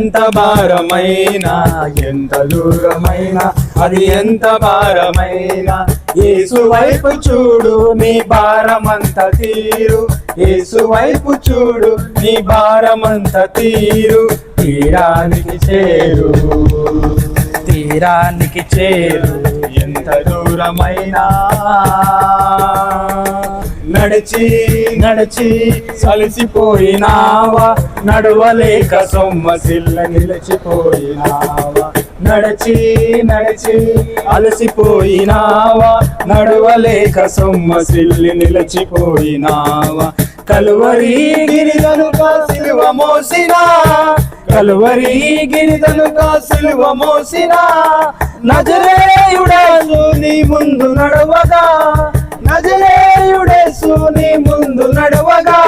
ఎంత భారమైనా ఎంత దూరమైనా అది ఎంత భారమైనా యేసు వైపు చూడు నీ భారమంత తీరు. యేసు వైపు చూడు నీ భారమంత తీరు. తీరానికి చేరు తీరానికి చేరు. ఎంత దూరమైనా నడిచి నడిచి సలిసిపోయినావా, నడవలేక సొమ్మసిల్ల నిలిచిపోయినావా. నడిచి నడిచి అలసిపోయినావా, నడవలేక సొమ్మసిల్లి నిలిచిపోయినావా. కలువరి గిరిదనుక సిలువ మోసినా, కలువరి గిరిదనుక సిలువ మోసినా, నజరేయుడేసు నీ ముందు నడవగా, నజరేయుడేసు నీ ముందు నడవగా.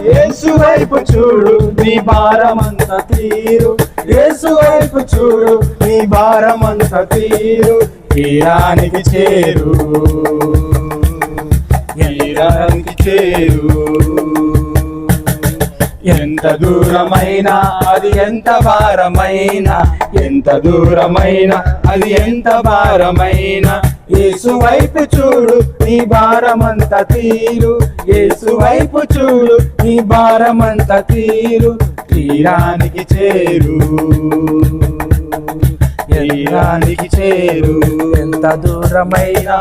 యేసు వైపు చూడు నీ భారమంత తీరు. యేసు వైపు చూడు నీ భారమంత తీరు. తీరానికి చేరు తీరానికి చేరు. ఎంత దూరమైనా అది ఎంత భారమైనా, ఎంత దూరమైనా అది ఎంత భారమైనా యేసు వైపు చూడు నీ భారమంత తీరు. యేసు వైపు చూడు నీ భారమంత తీరు. తీరానికి చేరు తీరానికి చేరు. ఎంత దూరమైనా